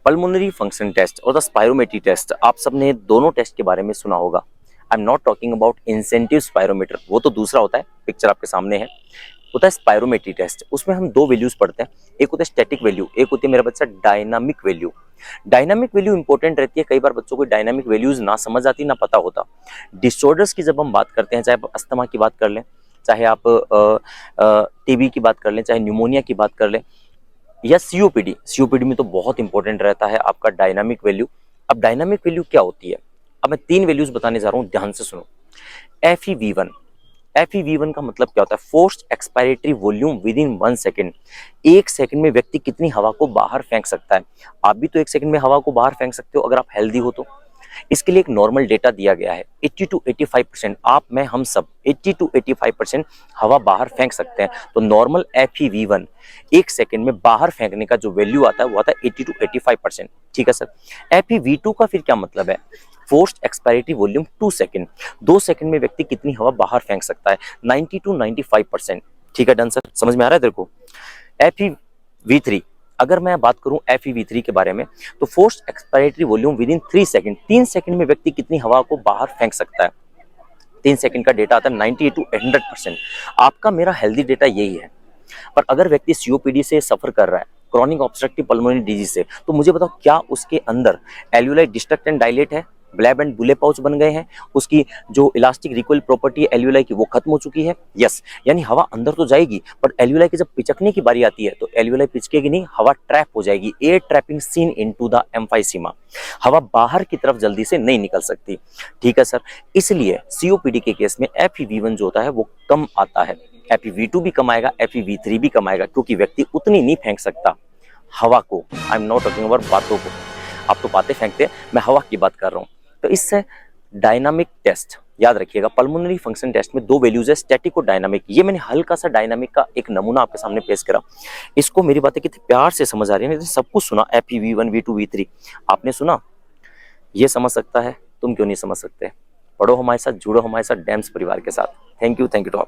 Pulmonary function test और the spirometry test, आप सबने दोनों टेस्ट के बारे में सुना होगा। I am not talking about incentive spirometer, वो तो दूसरा होता है, पिक्चर आपके सामने है। होता है स्पायरोमेट्री टेस्ट, उसमें हम दो वैल्यूज पढ़ते हैं, एक होता है स्टैटिक वैल्यू, एक होती है मेरा बच्चा dynamic value. Dynamic value important रहती है, कई बार बच्चों को डायनामिक वैल्यूज ना समझ आती ना पता होता। डिसऑर्डर्स की जब हम बात करते हैं, चाहे आप अस्थमा की बात कर लें, चाहे आप टीबी की बात कर लें, चाहे न्यूमोनिया की बात कर लें, या सीओपीडी में तो बहुत इंपॉर्टेंट रहता है आपका डायनामिक वैल्यू। अब डायनामिक वैल्यू क्या होती है, अब मैं तीन वैल्यूज बताने जा रहा हूं, ध्यान से सुनो। FeV1, FeV1 का मतलब क्या होता है? Forced expiratory volume with in 1 second. एक सेकंड में व्यक्ति कितनी हवा को बाहर फेंक सकता है। आप भी तो एक सेकंड में हवा को बाहर फेंक सकते हो अगर आप हेल्दी हो तो। इसके लिए एक नॉर्मल डेटा दिया गया है, 80 to 85%, आप मैं हम सब 80 to 85% हवा बाहर फेंक सकते हैं। तो नॉर्मल FeV1 एक सेकंड में बाहर फेंकने का जो वैल्यू आता है वो आता है 80 to 85%। ठीक है सर। FeV2 का फिर क्या मतलब है? Forced expiratory volume 2 second, 2 second में व्यक्ति कितनी हवा बाहर फेंक सकता है? 90 to 95%। ठीक है, डन सर, समझ में आ रहा है तेरे को? FeV3, अगर मैं बात करूं FeV3 के बारे में, तो forced expiratory volume with in 3 second, 3 second में व्यक्ति कितनी हवा को बाहर फेंक सकता है? 3 सेकंड का डेटा आता है 98 to 100%। आपका मेरा हेल्दी डेटा यही है। पर अगर व्यक्ति सीओपीडी से सफर कर रहा है, क्रॉनिक ऑब्स्ट्रक्टिव पल्मोनरी डिजीज से, तो मुझे बताओ क्या उसके अंदर एल्यूलाई डिस्ट्रक्ट एंड डायलेट है? ब्लैब एंड बुले पाउच बन गए हैं? उसकी जो इलास्टिक रिकॉइल प्रॉपर्टी है एल्यूलाई की वो खत्म हो चुकी है? यस, यानी हवा अंदर तो जाएगी, पर एल्यूलाई की जब पिचकने की बारी आती है तो एल्यूलाई पिचकेगी नहीं, हवा ट्रैप हो जाएगी। Air trapping seen into the emphysema, हवा बाहर की तरफ जल्दी से नहीं निकल सकती। ठीक है सर, इसलिए सीओपीडी के केस में FeV1 जो होता है वो कम आता है। FeV2 भी कम आएगा, FeV3 भी कम आएगा, क्योंकि व्यक्ति उतनी नहीं फेंक सकता हवा को। I am not talking about बातों को, आप तो बातें फेंकते हैं, मैं हवा की बात कर रहा हूँ। तो इससे डायनामिक टेस्ट याद रखिएगा, पल्मोनरी फंक्शन टेस्ट में दो वैल्यूज है, स्टैटिक और डायनामिक। ये मैंने हल्का सा डायनामिक का एक नमूना आपके सामने पेश करा। इसको मेरी बातें कितने प्यार से समझ आ रही है, सब कुछ सुना, FeV1, V2, V3 आपने सुना, ये समझ सकता है, तुम क्यों नहीं समझ सकते? पढ़ो हमारे साथ, जुड़ो हमारे साथ डैम्स परिवार के साथ। Thank you to all.